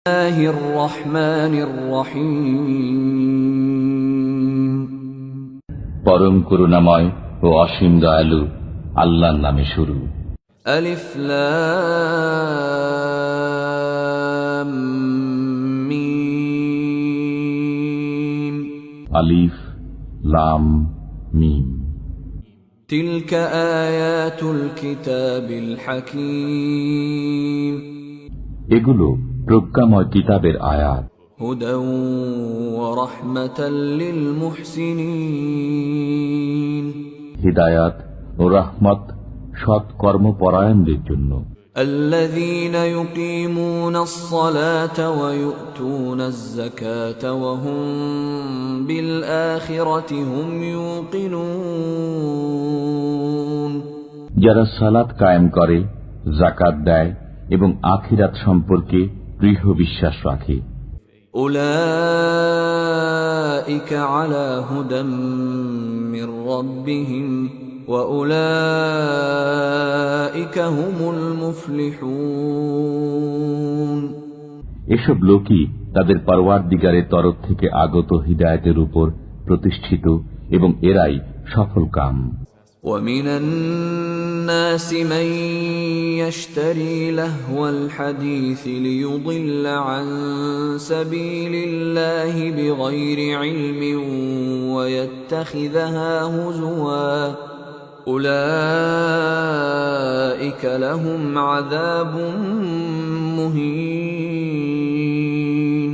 বিসমিল্লাহির রহমানির রহিম। পরম করুণাময় ও অসীম দয়ালু আল্লাহর নামে শুরু। আলিফ লাম মিম। আলিফ লাম মিম। তিলকা আয়াতুল কিতাবিল হাকীম। এগুলো প্রজ্ঞাময় কিতাবের আয়াত। হুদাও ওয়া রাহমাতাল লিল মুহসিনিন। হিদায়াত ও রাহমত সৎ কর্মপরায়ণদের জন্য। الذين يقيمون الصلاة ويؤتون الزكاة وهم بالآخرة هم يوقنون। যারা সালাত কায়েম করে, যাকাত দেয় এবং আখিরাত সম্পর্কে দৃঢ় বিশ্বাস রাখে। أولئك على هدى من ربهم وأولئك هم المفلحون। এসব লোকই তাদের পরওয়ারদিগারের তরফ থেকে আগত হিদায়াতের উপর প্রতিষ্ঠিত এবং এরাই সফলকাম। ومن الناس من يشتري لهو الحديث ليضل عن سبيل الله بغير علم ويتخذها هزوا أولئك لهم عذاب مهين।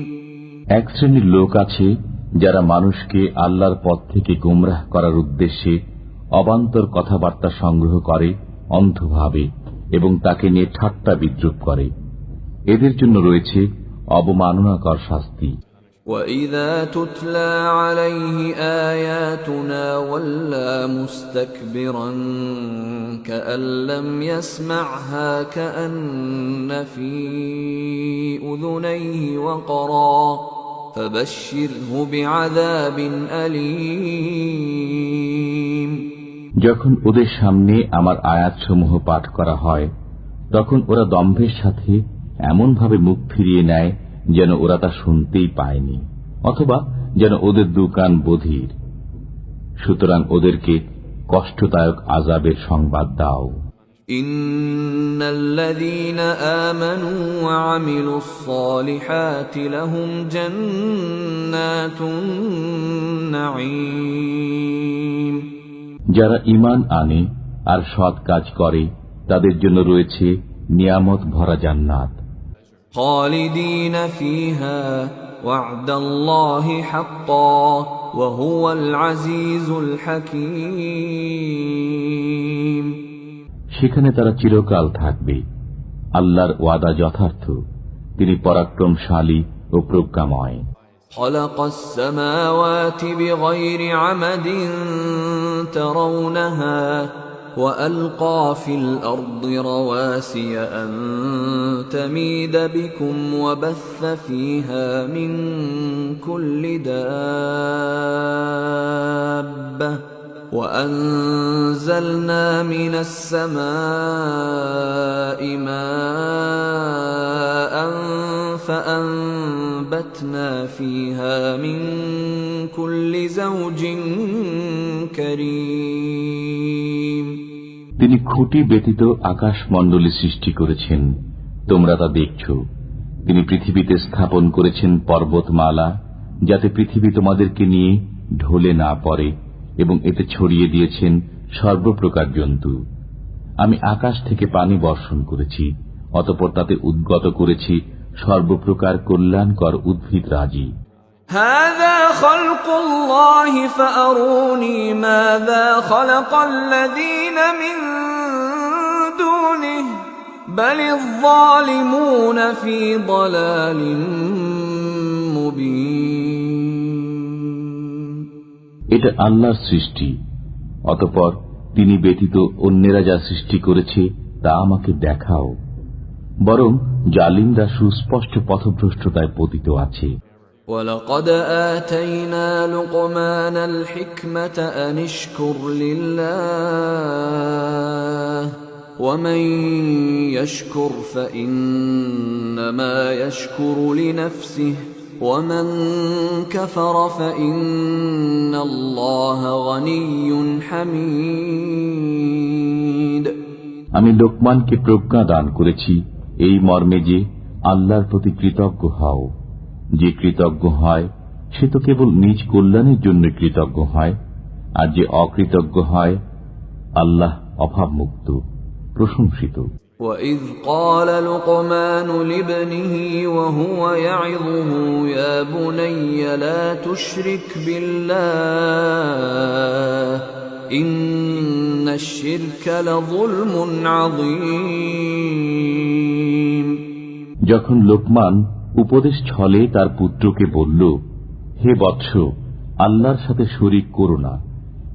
এক শ্রেণীর লোক আছে যারা মানুষকে আল্লাহর পথ থেকে গুমরাহ করার উদ্দেশ্যে অবান্তর কথাবার্তা সংগ্রহ করে অন্ধভাবে এবং তাকে নিয়ে ঠাট্টা বিদ্রুপ করে। এদের জন্য রয়েছে অবমাননাকর শাস্তি। وَإِذَا تُتْلَى عَلَيْهِ آيَاتُنَا وَلَّى مُسْتَكْبِرًا كَأَن لَّمْ يَسْمَعْهَا كَأَنَّ فِي أُذُنَيْهِ وَقْرًا فَبَشِّرْهُ بِعَذَابٍ أَلِيمٍ। যখন ওদের সামনে আমার আয়াতসমূহ পাঠ করা হয়, তখন ওরা দম্ভের সাথে এমনভাবে মুখ ফিরিয়ে নেয় যেন ওরা তা শুনতেই পায়নি, অথবা যেন ওদের দুকান বধির। সুতরাং ওদেরকে কষ্টদায়ক আযাবের সংবাদ দাও। ইন্নাল্লাযীনা আমানু ওয়া আমিলুস সালিহাতি লাহুম জান্নাতুন নাঈম। যারা ঈমান আনে আর সৎ কাজ করে তাদের জন্য রয়েছে নিয়ামত ভরা জান্নাত। খালিদিনা ফিহা ওয়া'দাল্লাহি হাক্কান ওয়া হুয়াল আজিজুল হাকীম। সেখানে তারা চিরকাল থাকবে। আল্লাহর ওয়াদা যথার্থ, তিনি পরাক্রমশালী ও প্রজ্ঞাময়। خلق السماوات بغير عمد ترونها وألقى في الأرض رواسي أن تميد بكم وبث فيها من كل دابة وأنزلنا من السماء ماء فأنبتنا فيها من كل زوج كريم। তিনি খুঁটি ব্যতীত আকাশমণ্ডলী সৃষ্টি করেছেন, তোমরা তা দেখছ। তিনি পৃথিবীতে স্থাপন করেছেন পর্বতমালা, যাতে পৃথিবী তোমাদেরকে নিয়ে ঢলে না পড়ে, এবং এতে ছড়িয়ে দিয়েছেন সর্বপ্রকার জন্তু। আমি আকাশ থেকে পানি বর্ষণ করেছি, অতঃপর তাতে উদ্গত করেছি সর্বপ্রকার কল্যাণকর উদ্ভিদ রাজি। হাযা খালকুল্লাহি ফাআরুনি মাযা খালাকাল্লাযীনা মিন দুনিহি বালিয যালিমুনা ফী দালালিন মুবিন। এটা আল্লাহর সৃষ্টি, অতঃপর তিনি ব্যতীত অন্যেরা যা সৃষ্টি করেছে তা আমাকে দেখাও। বরং জালিমরা সুস্পষ্ট পথভ্রষ্টতায় পতিত আছে। وَلَقَدْ آتَيْنَا لُقْمَانَ الْحِكْمَةَ أَنِ اشْكُرْ لِلَّهِ ومن يشكر فإنما يشكر لنفسه ومن كفر فإن الله غني حميد আমি লোকমানকে প্রজ্ঞা দান করেছি এই মর্মে যে আল্লাহর প্রতি কৃতজ্ঞ হও। যে কৃতজ্ঞ হয় সে তো কেবল নিজ কল্যাণের জন্য কৃতজ্ঞ হয়, আর যে অকৃতজ্ঞ হয় আল্লাহ অভাবমুক্ত, প্রশংসিত। وَإِذْ قَالَ لُقْمَانُ لِابْنِهِ وَهُوَ يَعِظُهُ يَا بُنَيَّ لَا تُشْرِكْ بِاللَّهِ إِنَّ الشِّرْكَ لَظُلْمٌ عَظِيمٌ যখন লোকমান উপদেশ ছলে তার পুত্রকে বলল, হে বৎস, আল্লাহর সাথে শরীক করো না,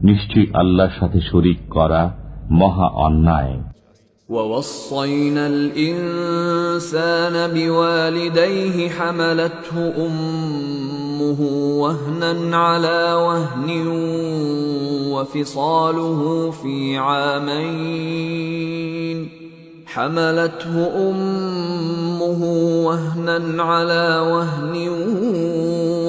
নিশ্চয়ই আল্লাহর সাথে শরীক করা মহা অন্যায়। وَوَصَّيْنَا الْإِنسَانَ بِوَالِدَيْهِ حَمَلَتْهُ أُمُّهُ وَهْنًا عَلَى وَهْنٍ وَفِصَالُهُ فِي عَامَيْنِ حملته أمه وهنا على وهن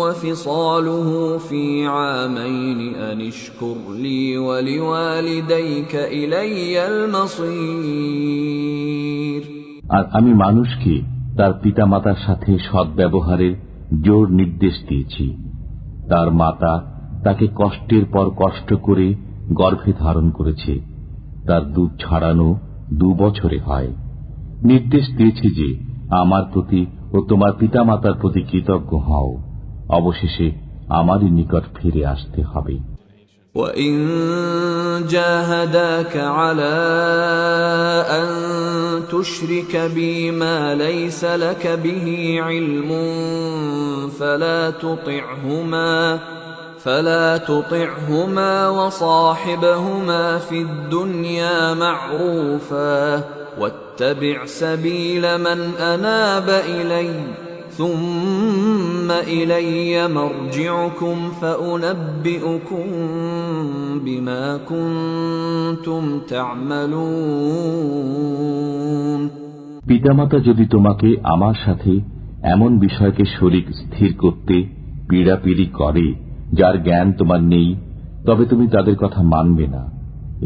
وفصاله في عامين أن اشكر لي ولوالديك إلي المصير আর আমি মানুষকে তার পিতামাতার সাথে সদ্ব্যবহারের জোর নির্দেশ দিয়েছি। তার মাতা তাকে কষ্টের পর কষ্ট করে গর্ভে ধারণ করেছে, তার দুধ ছাড়ানো 2 বছরে হয়। নির্দেশ দিয়েছে যে আমার প্রতি ও তোমার পিতামাতার প্রতি কৃতজ্ঞ হও, অবশেষে আমারই নিকট ফিরে আসতে হবে। وَإِن جَاهَدَاكَ عَلَى أَن تُشْرِكَ بِي مَا لَيْسَ لَكَ بِهِ عِلْمٌ فلا تطعهما وصاحبهما في الدنيا معروفا واتبع سبيل من أناب إلي ثم إلي مرجعكم فأنبئكم بما كنتم تعملون পিতামাতা যদি তোমাকে আমার সাথে এমন বিষয়কে শরীক স্থির করতে পীড়াপিড়ি করে যার জ্ঞান তোমার নেই, তবে তুমি তাদের কথা মানবে না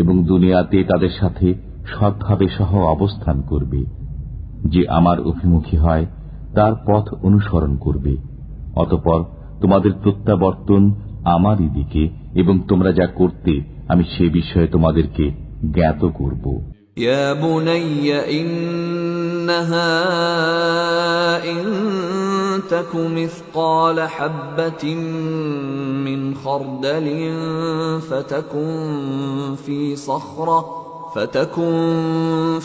এবং দুনিয়াতে তাদের সাথে সৎভাবে সহ অবস্থান করবে। যে আমার অভিমুখী হয় তার পথ অনুসরণ করবে, অতঃপর তোমাদের প্রত্যাবর্তন আমারই দিকে এবং তোমরা যা করতে আমি সে বিষয়ে তোমাদেরকে জ্ঞাত করব। ইয়া বুনাইয়া ইন্নাহা ইন তাকু মিসকাল হাববাতিন মিন খারদালিন فتكن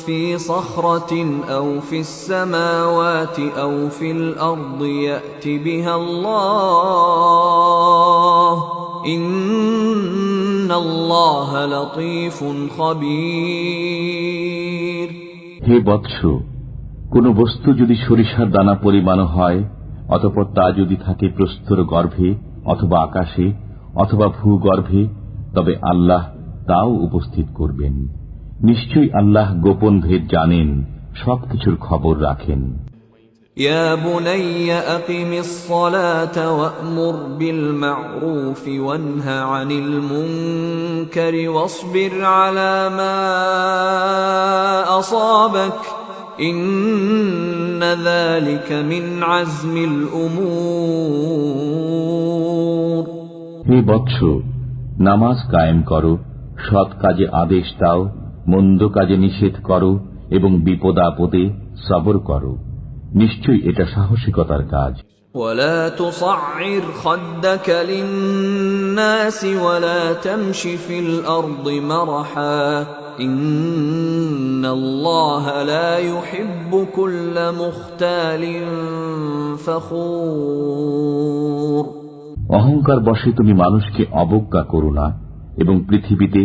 في صخرة أو في السماوات أو في الأرض يأت بها الله إن الله لطيف خبير হে বৎস, কোন বস্তু যদি সরিষার দানা পরিমাণ হয়, অতঃপর তা যদি থাকে প্রস্তর গর্ভে অথবা আকাশে অথবা ভূগর্ভে, তবে আল্লাহ তাও উপস্থিত করবেন। নিশ্চয়ই আল্লাহ গোপন ভেদ জানেন, সবকিছুর খবর রাখেন। ইয়া বুনাইয়া আকিমিস সালাতা ওয়া'মুর বিল মা'রুফি ওয়ানহা আনিল মুনকারি ওয়াসবির আলা মা আসাবাক ইন্না যালিকা মিন আজমিল উমুর। হে বৎস, নামাজ কায়েম করো, সৎ কাজে আদেশ দাও, মন্দ কাজে নিষেধ করো এবং বিপদ আপদে সবর করো, নিশ্চয়ই এটা সাহসিকতার কাজ। ولا تصعر خدك للناس ولا تمش في الأرض مرحا إن الله لا يحب كل مختال فخور। অহংকার বশে তুমি মানুষকে অবজ্ঞা করো না এবং পৃথিবীতে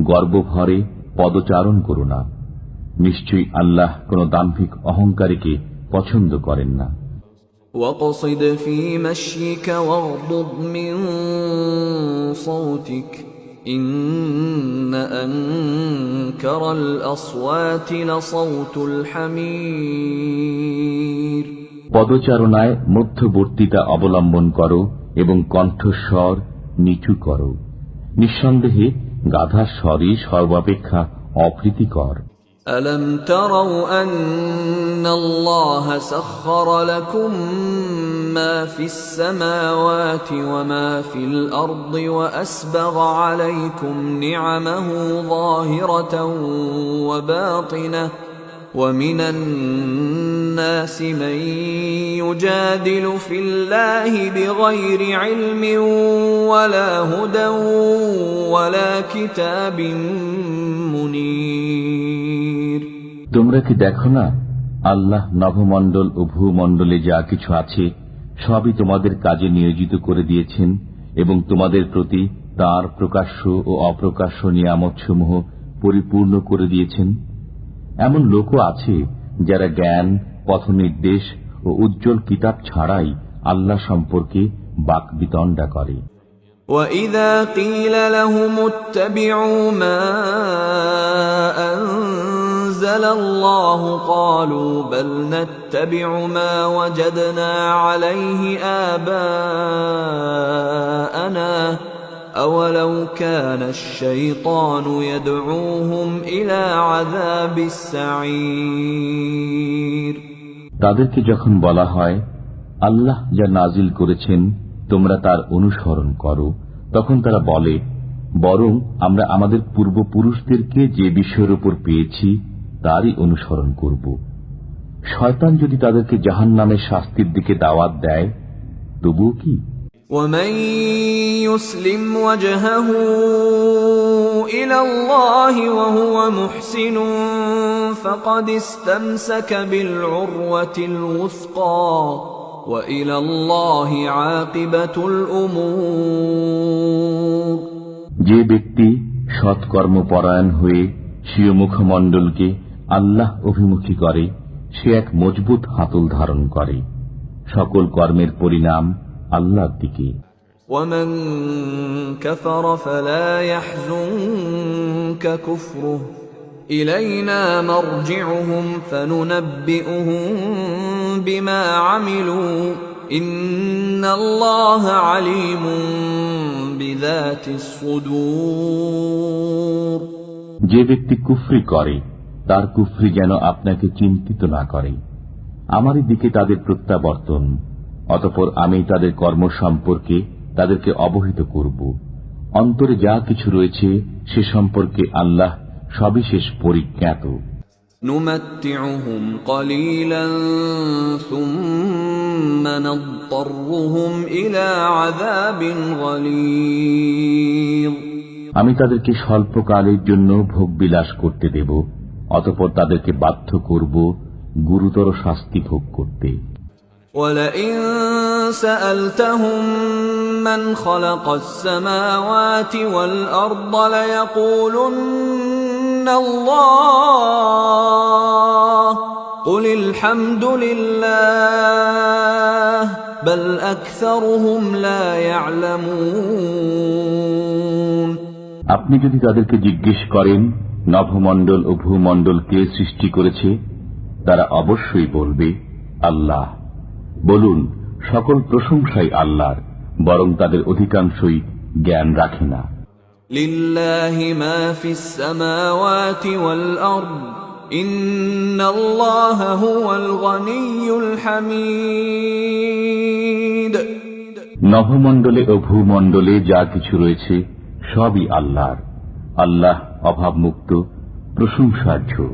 গর্বভরে পদচারণ করো না, নিশ্চয়ই আল্লাহ কোন দাম্ভিক অহংকারীকে পছন্দ করেন না। وَاقْصِدْ فِي مَشْيِكَ وَاغْضُضْ مِنْ صَوْتِكَ إن أنكر الأصوات لصوت الحمير পদচারণায় মধ্যবর্তীতা অবলম্বন করো এবং কণ্ঠস্বর নিচু করো। নিঃসন্দেহে গাধার স্বরই সর্বাপেক্ষা অপ্রীতিকর। ألم تروا أن الله سخر لكم ما في السماوات وما في الأرض وأسبغ عليكم نعمه ظاهرة وباطنة ومن الناس من يجادل في الله بغير علم ولا هدى ولا كتاب منير তোমরা কি দেখো না, আল্লাহ নভমণ্ডল ও ভূমণ্ডলে যা কিছু আছে সবই তোমাদের কাজে নিয়োজিত করে দিয়েছেন এবং তোমাদের প্রতি তাঁর প্রকাশ্য ও অপ্রকাশ্য নিয়ামতসমূহ পরিপূর্ণ করে দিয়েছেন। এমন লোকও আছে যারা জ্ঞান, পথনির্দেশ ও উজ্জ্বল কিতাব ছাড়াই আল্লাহ সম্পর্কে বাকবিতণ্ডা করে। وَإِذَا قِيلَ لَهُمُ اتَّبِعُوا مَا أَنزَلَ اللَّهُ قَالُوا بَلْ نَتَّبِعُ مَا وَجَدْنَا عَلَيْهِ آبَاءَنَا أَوَلَوْ كَانَ الشَّيْطَانُ يَدْعُوهُمْ إِلَى عَذَابِ السَّعِيرِ তাদেরকে যখন বলা হয়, আল্লাহ যা নাজিল করেছেন তোমরা তার অনুসরণ করো, তখন তারা বলে, বরং আমরা আমাদের পূর্বপুরুষদেরকে যে বিষয়ের উপর পেয়েছি তারই অনুসরণ করব। শয়তান যদি তাদেরকে জাহান্নামের শাস্তির দিকে দাওয়াত দেয়, তবুও কি? وَمَن يُسْلِمْ وَجْهَهُ إِلَى اللَّهِ وَهُوَ مُحْسِنٌ فَقَدِ اسْتَمْسَكَ بِالْعُرْوَةِ الْوُثْقَى وَإِلَى اللَّهِ عَاقِبَةُ الْأُمُورِ যে ব্যক্তি সৎকর্মপরায়ণ হয়ে স্বীয় মুখমণ্ডলকে আল্লাহ অভিমুখী করে, সে এক মজবুত হাতল ধারণ করে। সকল কর্মের পরিণাম আল্লাহর দিকে। وَمَن كَفَرَ فَلَا يَحْزُنكَ كُفْرُهُ إِلَيْنَا مَرْجِعُهُمْ فَنُنَبِّئُهُم بِمَا عَمِلُوا إِنَّ اللَّهَ عَلِيمٌ بِذَاتِ الصُّدُورِ যে ব্যক্তি কুফরি করে তার কুফরি যেন আপনাকে চিন্তিত না করে। আমারই দিকে তাদের প্রত্যাবর্তন, অতঃপর আমি তাদের কর্ম সম্পর্কে তাদেরকে অবহিত করব। অন্তরে যা কিছু রয়েছে সে সম্পর্কে আল্লাহ সবিশেষ পরিজ্ঞাত। نُمَتِّعُهُمْ قَلِيلًا ثُمَّ نَضْطَرُّهُمْ إِلَى عَذَابٍ غَلِيظٍ আমি তাদেরকে স্বল্পকালের জন্য ভোগবিলাস করতে দেব, অতঃপর তাদেরকে বাধ্য করব গুরুতর শাস্তি ভোগ করতে। وَلَئِن سَأَلْتَهُم مَّنْ خَلَقَ السَّمَاوَاتِ وَالْأَرْضَ لَيَقُولُنَّ اللَّهُ قُلِ الْحَمْدُ لِلَّهِ بَلْ أَكْثَرُهُمْ لَا يَعْلَمُونَ আপনি যদি তাদেরকে জিজ্ঞেস করেন নভমণ্ডল ও ভূমণ্ডল কে সৃষ্টি করেছে, তারা অবশ্যই বলবে আল্লাহ। বলুন, সকল প্রশংসাই আল্লাহর, বরং তাদের অধিকাংশই জ্ঞান রাখে না। লিল্লাহি মা ফিস সামাওয়াতি ওয়াল আরদ ইন্নাল্লাহা হুয়াল গনিয়্যুল হামিদ। নভমণ্ডলে ও ভূমণ্ডলে যা কিছু রয়েছে সবই আল্লাহর। আল্লাহ অভাবমুক্ত, প্রশংসার্হ।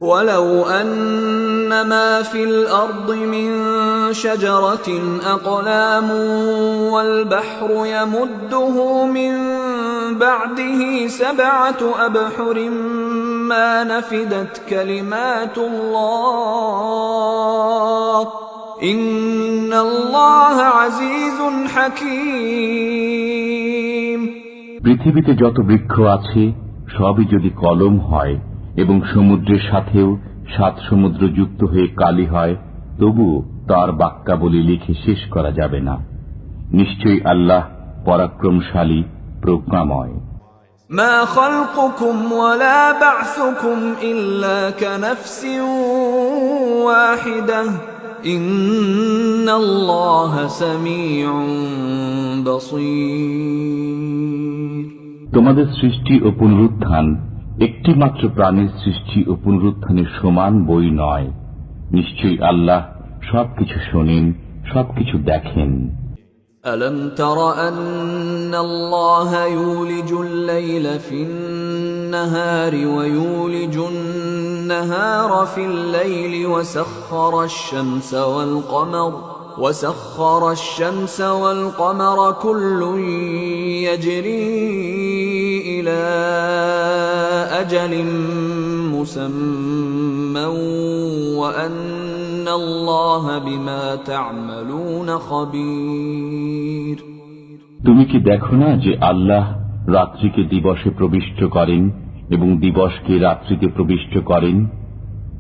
ولو أن ما في الأرض من شجرة أقلام والبحر يمده من بعده 7 أبحر ما نفدت كلمات الله إن الله عزيز حكيم। পৃথিবীতে যত বৃক্ষ আছে সবই যদি কলম হয় এবং সমুদ্রের সাথেও 7 সমুদ্র যুক্ত হয়ে কালি হয়, তবুও তার বাক্যাবলী লিখে শেষ করা যাবে না। নিশ্চয়ই আল্লাহ পরাক্রমশালী, প্রজ্ঞাময়। ما خلقكم ولا بعثكم إلا كنفس واحدة إن الله سميع بصير তোমাদের সৃষ্টি ও পুনরুত্থান একটি মাত্র প্রাণের সৃষ্টি ও পুনরুত্থানের সমান বই নয়। নিশ্চয়ই আল্লাহ সবকিছু শোনেন, সবকিছু দেখেন। ألم تر أن الله يولج الليل في النهار ويولج النهار في الليل وسخر الشمس والقمر كل يجري إلى أجل مسمى وأن الله بما تعملون خبير তুমি কি দেখো না যে আল্লাহ রাত্রিকে দিবসে প্রবিষ্ট করেন এবং দিবসকে রাত্রিতে প্রবিষ্ট করেন?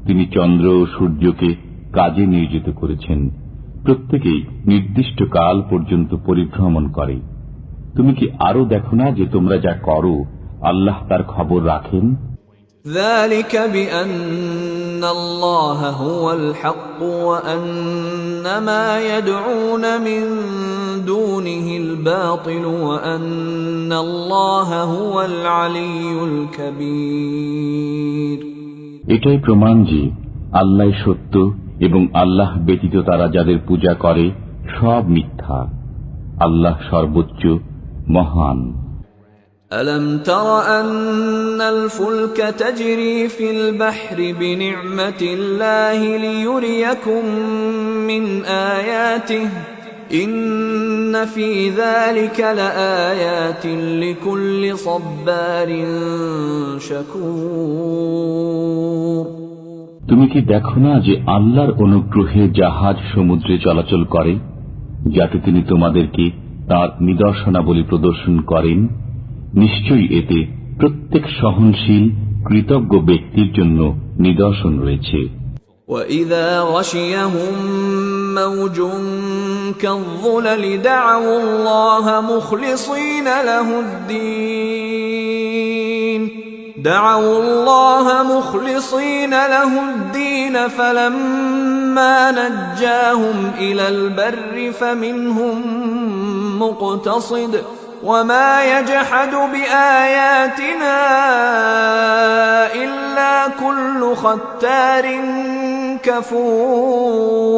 তিনি চন্দ্র ও সূর্যকে কাজে নিয়োজিত করেছেন, প্রত্যেকেই নির্দিষ্ট কাল পর্যন্ত পরিভ্রমণ করে। তুমি কি আরো দেখো না যে তোমরা যা করো আল্লাহ তার খবর রাখেন? ذلك بأن الله هو الحق وأن ما يدعون من دونه الباطل وأن الله هو العلي الكبير এটাই প্রমাণ যে আল্লাহ সত্য এবং আল্লাহ ব্যতীত তারা যাদের পূজা করে সব মিথ্যা। আল্লাহ সর্বোচ্চ, মহান। ألم تر أن الفلك تجري في البحر بنعمة الله ليريكم من آياته إن في ذلك لآيات لكل صبار شكور তুমি কি দেখো না যে আল্লাহর অনুগ্রহে জাহাজ সমুদ্রে চলাচল করে, যাতে তিনি তোমাদেরকে তার নিদর্শনাবলী প্রদর্শন করেন? নিশ্চয়ই এতে প্রত্যেক সহনশীল কৃতজ্ঞ ব্যক্তির জন্য নিদর্শন রয়েছে। وَإِذَا غَشِيَهُم مَّوْجٌ كَالظُّلَلِ دَعَوُا اللَّهَ مُخْلِصِينَ لَهُ الدِّينَ فَلَمَّا نَجَّاهُمْ إِلَى الْبَرِّ فَمِنْهُم مُّقْتَصِدٌ وَمَا يَجْحَدُ بِآيَاتِنَا إِلَّا كُلُّ خَتَّارٍ كَفُورٍ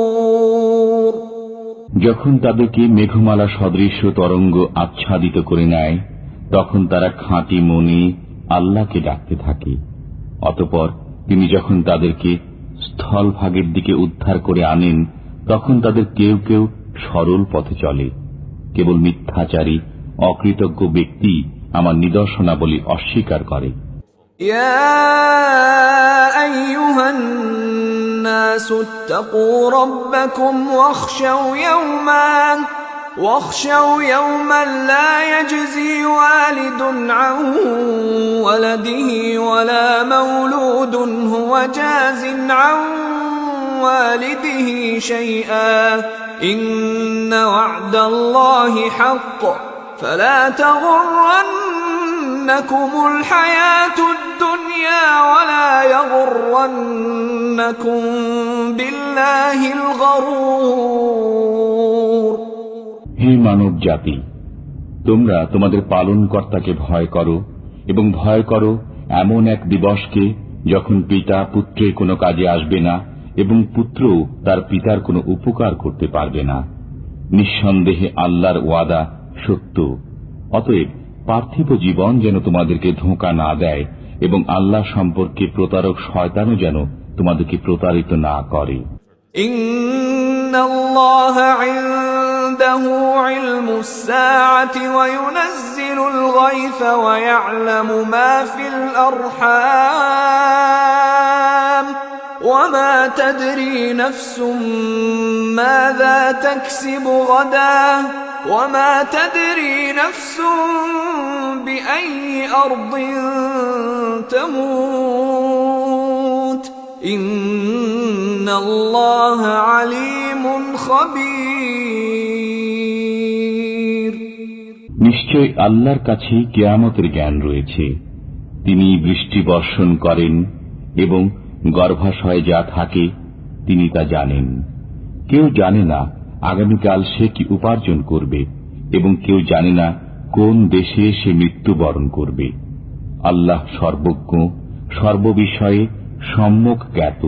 যখন তাদেরকে মেঘমালা সদৃশ্য তরঙ্গ আচ্ছাদিত করে নেয়, তখন তারা খাঁটি মনে আল্লাহকে ডাকতে থাকে। অতঃপর তিনি যখন তাদেরকে স্থলভাগের দিকে উদ্ধার করে আনেন, তখন তাদের কেউ কেউ সরল পথে চলে। কেবল মিথ্যাচারী অকৃতজ্ঞ ব্যক্তি আমার নিদর্শনাবলী অস্বীকার করে। ইয়া আইয়ুহান নাসু ইত্তাকু রাব্বাকুম واخشوا يوما لا يجزي والد عن ولده ولا مولود هو جاز عن والده شيئا إن وعد الله حق فلا تغرنكم الحياة الدنيا ولا يغرنكم بالله الغرور হে মানব জাতি, তোমরা তোমাদের পালনকর্তাকে ভয় করো এবং ভয় করো এমন এক দিবসকে যখন পিতা পুত্রের কোনো কাজে আসবে না এবং পুত্রও তার পিতার কোনো উপকার করতে পারবে না। নিঃসন্দেহে আল্লাহর ওয়াদা সত্য। অতএব পার্থিব জীবন যেন তোমাদেরকে ধোঁকা না দেয় এবং আল্লাহ সম্পর্কে প্রতারক শয়তানও যেন তোমাদেরকে প্রতারিত না করে। ইন্নাল্লাহ ইনদাহু ইলমুস সাআতি ওয়া ইউনাজ্জিলুল গায়থা ওয়া ইয়া'লামু মা ফিল আরহাম ওয়া মা তাদরি নাফসুম মাযা তাকসিবু গাদা ওয়া মা তাদরি নাফসুম বিআইয়ি আরদিন তামুত ইন্নাল্লাহ আলীমুন খাবীর। নিশ্চয় আল্লাহর কাছে কিয়ামতের জ্ঞান রয়েছে। তিনি বৃষ্টি বর্ষণ করেন এবং গর্ভাশয়ে যা থাকে তিনি তা জানেন। কেউ জানে না আগামীকাল সে কি উপার্জন করবে, এবং কেউ জানে না কোন দেশে সে মৃত্যুবরণ করবে। আল্লাহ সর্বজ্ঞ, সর্ববিষয়ে সম্যক জ্ঞাত।